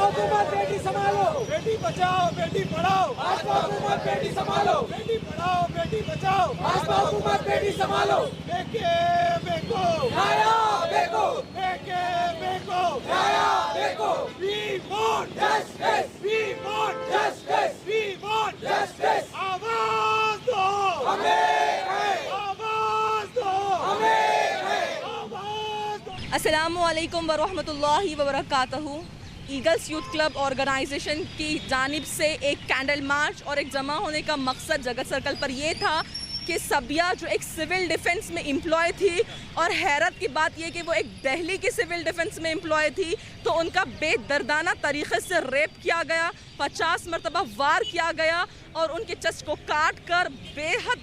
हुकूमत बेटी संभालो, बेटी बचाओ बेटी पढ़ाओ, भाजपा हुकूमत बेटी संभालो, बेटी पढ़ाओ बेटी बचाओ, भाजपा हुकूमत बेटी संभालो, बेके बेको न्याया बेको, बेके बेको न्याया बेको, We want justice, we want justice, we want justice, आवाज दो हमें है, आवाज दो हमें है। आवाज दो। अस्सलामुअलैकुम वरहमतुल्लाहि वबरकातुहू। ईगल्स यूथ क्लब ऑर्गेनाइजेशन की जानिब से एक कैंडल मार्च और एक जमा होने का मकसद जगत सर्कल पर ये था कि सबिया जो एक सिविल डिफेंस में एम्प्लॉय थी, और हैरत की बात यह कि वो एक दिल्ली की सिविल डिफेंस में एम्प्लॉय थी, तो उनका बेदर्दाना तरीक़े से रेप किया गया, 50 मरतबा वार किया गया और उनके चेस्ट को काट कर बेहद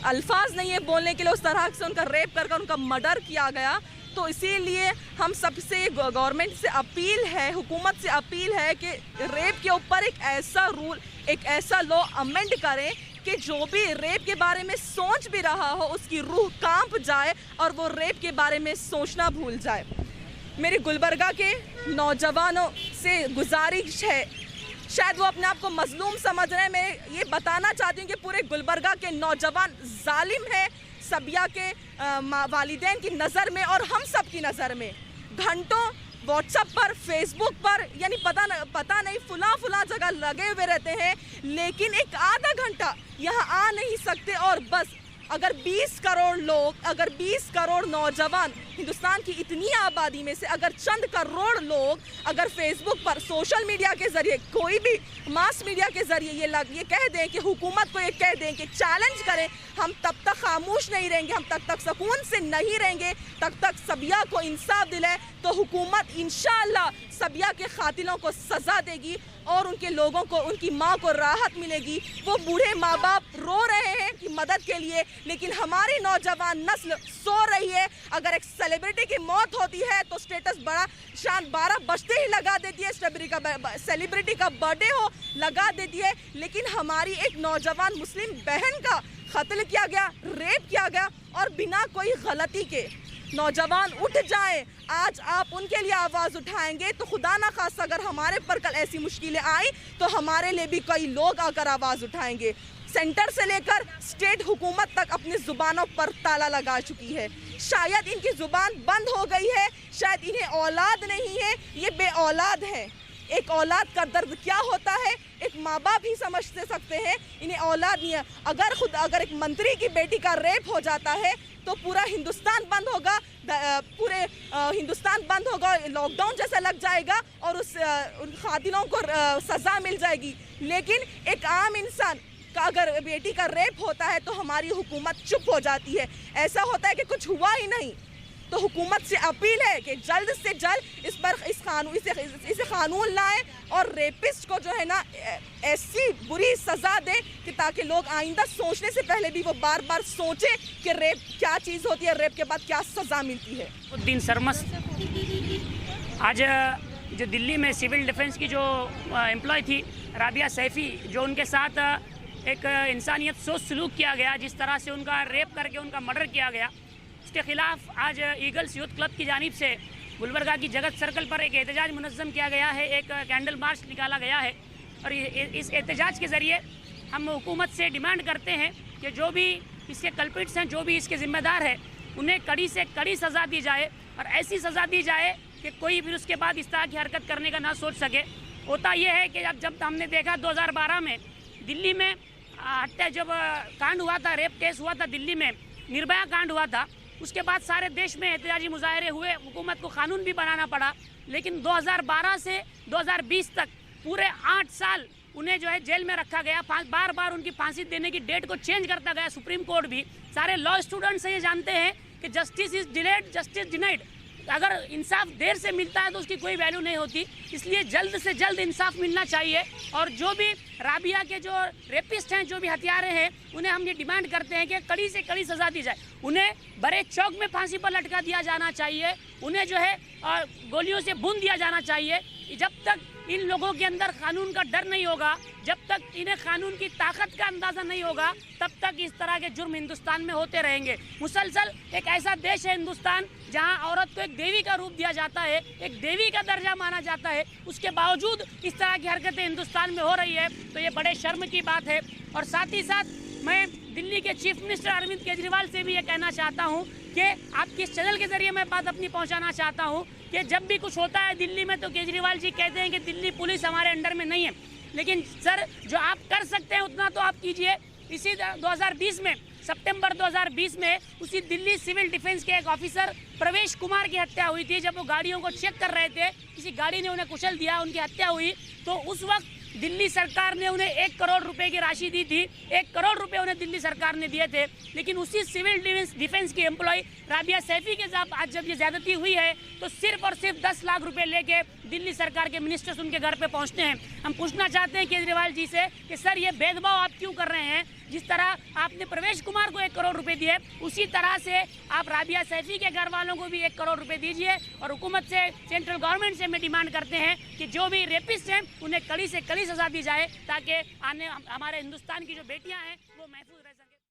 अल्फाज नहीं है बोलने के लिए, उस तरह से उनका रेप कर उनका मर्डर किया गया। तो इसीलिए हम सबसे गवर्नमेंट से अपील है, हुकूमत से अपील है कि रेप के ऊपर एक ऐसा रूल, एक ऐसा लॉ अमेंड करें कि जो भी रेप के बारे में सोच भी रहा हो उसकी रूह कांप जाए और वो रेप के बारे में सोचना भूल जाए। मेरे गुलबर्गा के नौजवानों से गुजारिश है, शायद वो अपने आप को मजलूम समझ रहे हैं, मैं ये बताना चाहती हूँ कि पूरे गुलबर्गा के नौजवान जालिम है सबिया के वालिदैन की नज़र में और हम सब की नज़र में। घंटों व्हाट्सएप पर, फेसबुक पर, यानी पता नहीं फुला जगह लगे हुए रहते हैं, लेकिन एक आधा घंटा यहाँ आ नहीं सकते। और बस अगर 20 करोड़ लोग, अगर 20 करोड़ नौजवान, हिंदुस्तान की इतनी आबादी में से अगर चंद करोड़ लोग अगर फेसबुक पर, सोशल मीडिया के ज़रिए, कोई भी मास मीडिया के ज़रिए ये कह दें कि हुकूमत को ये कह दें कि चैलेंज करें, हम तब तक खामोश नहीं रहेंगे, हम तब तक सुकून से नहीं रहेंगे, तब तक सबिया को इंसाफ दिलाए तो हुकूमत इंशाअल्लाह सबिया के कातिलों को सज़ा देगी और उनके लोगों को, उनकी माँ को राहत मिलेगी। वो बूढ़े माँ बाप रो रहे हैं कि मदद के लिए, लेकिन हमारी नौजवान नस्ल सो रही है। अगर एक सेलिब्रिटी की मौत होती है तो स्टेटस बड़ा शान 12 बजते ही लगा देती है, सेलिब्रिटी का बर्थडे हो लगा देती है, लेकिन हमारी एक नौजवान मुस्लिम बहन का कत्ल किया गया, रेप किया गया और बिना कोई गलती के। नौजवान उठ जाएं, आज आप उनके लिए आवाज़ उठाएंगे तो खुदा ना खास्ता अगर हमारे पर कल ऐसी मुश्किलें आई तो हमारे लिए भी कई लोग आकर आवाज़ उठाएंगे। सेंटर से लेकर स्टेट हुकूमत तक अपनी ज़ुबानों पर ताला लगा चुकी है। शायद इनकी ज़ुबान बंद हो गई है, शायद इन्हें औलाद नहीं है, ये बे औलाद है। एक औलाद का दर्द क्या होता है एक माँ बाप ही समझ सकते हैं, इन्हें औलाद नहीं है। अगर एक मंत्री की बेटी का रेप हो जाता है तो पूरा हिंदुस्तान बंद होगा, पूरे हिंदुस्तान बंद होगा, लॉकडाउन जैसा लग जाएगा और उन खातिलों को सज़ा मिल जाएगी। लेकिन एक आम इंसान का अगर बेटी का रेप होता है तो हमारी हुकूमत चुप हो जाती है, ऐसा होता है कि कुछ हुआ ही नहीं। तो हुकूमत से अपील है कि जल्द से जल्द इसे कानून लाएं और रेपिस्ट को जो है ना ऐसी बुरी सज़ा दें कि ताकि लोग आइंदा सोचने से पहले भी वो बार बार सोचें कि रेप क्या चीज़ होती है, रेप के बाद क्या सज़ा मिलती है। उद्दीन सरमस आज जो दिल्ली में सिविल डिफेंस की जो एम्प्लॉय थी राबिया सैफ़ी, जो उनके साथ एक इंसानियत सोच सलूक किया गया, जिस तरह से उनका रेप करके उनका मर्डर किया गया, उसके ख़िलाफ़ आज ईगल्स यूथ क्लब की जानिब से गुलबर्गा की जगत सर्कल पर एक एहतजाज मुनज़्ज़म किया गया है, एक कैंडल मार्च निकाला गया है। और इस एहतजाज के ज़रिए हम हुकूमत से डिमांड करते हैं कि जो भी इसके कल्प्रिट्स हैं, जो भी इसके ज़िम्मेदार है, उन्हें कड़ी से कड़ी सज़ा दी जाए और ऐसी सज़ा दी जाए कि कोई फिर उसके बाद इस तरह की हरकत करने का ना सोच सके। होता यह है कि जब हमने देखा 2012 में दिल्ली में हत्या जब कांड हुआ था, रेप केस हुआ था दिल्ली में, निर्भया कांड हुआ था, उसके बाद सारे देश में एहतजाजी मुजाहरे हुए, हुकूमत को कानून भी बनाना पड़ा। लेकिन 2012 से 2020 तक पूरे 8 साल उन्हें जो है जेल में रखा गया, बार बार उनकी फांसी देने की डेट को चेंज करता गया सुप्रीम कोर्ट भी। सारे लॉ स्टूडेंट्स ये जानते हैं कि justice is delayed, justice denied. अगर इंसाफ देर से मिलता है तो उसकी कोई वैल्यू नहीं होती, इसलिए जल्द से जल्द इंसाफ मिलना चाहिए। और जो भी राबिया के जो रेपिस्ट हैं, जो भी हत्यारे हैं, उन्हें हम ये डिमांड करते हैं कि कड़ी से कड़ी सज़ा दी जाए। उन्हें बड़े चौक में फांसी पर लटका दिया जाना चाहिए, उन्हें जो है गोलियों से भून दिया जाना चाहिए। जब तक इन लोगों के अंदर कानून का डर नहीं होगा, जब तक इन्हें कानून की ताकत का अंदाज़ा नहीं होगा, तब तक इस तरह के जुर्म हिंदुस्तान में होते रहेंगे। मुसलसल एक ऐसा देश है हिंदुस्तान जहां औरत को एक देवी का रूप दिया जाता है, एक देवी का दर्जा माना जाता है, उसके बावजूद इस तरह की हरकतें हिंदुस्तान में हो रही है, तो ये बड़े शर्म की बात है। और साथ ही साथ मैं दिल्ली के चीफ मिनिस्टर अरविंद केजरीवाल से भी ये कहना चाहता हूँ कि आपके इस चैनल के जरिए मैं बात अपनी पहुँचाना चाहता हूँ कि जब भी कुछ होता है दिल्ली में तो केजरीवाल जी कहते हैं कि दिल्ली पुलिस हमारे अंडर में नहीं है, लेकिन सर जो आप कर सकते हैं उतना तो आप कीजिए। इसी 2020 में सितंबर 2020 में उसी दिल्ली सिविल डिफेंस के एक ऑफिसर प्रवेश कुमार की हत्या हुई थी। जब वो गाड़ियों को चेक कर रहे थे, किसी गाड़ी ने उन्हें कुचल दिया, उनकी हत्या हुई, तो उस वक्त दिल्ली सरकार ने उन्हें 1 करोड़ रुपए की राशि दी थी। 1 करोड़ रुपए उन्हें दिल्ली सरकार ने दिए थे, लेकिन उसी सिविल डिफेंस की एम्प्लॉय राबिया सैफी के साथ आज जब ये ज्यादती हुई है तो सिर्फ और सिर्फ 10 लाख रुपए लेके दिल्ली सरकार के मिनिस्टर्स उनके घर पे पहुंचते हैं। हम पूछना चाहते हैं केजरीवाल जी से कि सर ये भेदभाव आप क्यों कर रहे हैं? जिस तरह आपने प्रवेश कुमार को 1 करोड़ रुपए दिए, उसी तरह से आप राबिया सैफी के घर वालों को भी 1 करोड़ रुपए दीजिए। और हुकूमत से, सेंट्रल गवर्नमेंट से मैं डिमांड करते हैं कि जो भी रेपिस्ट हैं उन्हें कड़ी से कड़ी सजा दी जाए, ताकि आने हमारे हिंदुस्तान की जो बेटियां हैं वो महफूज रह सके।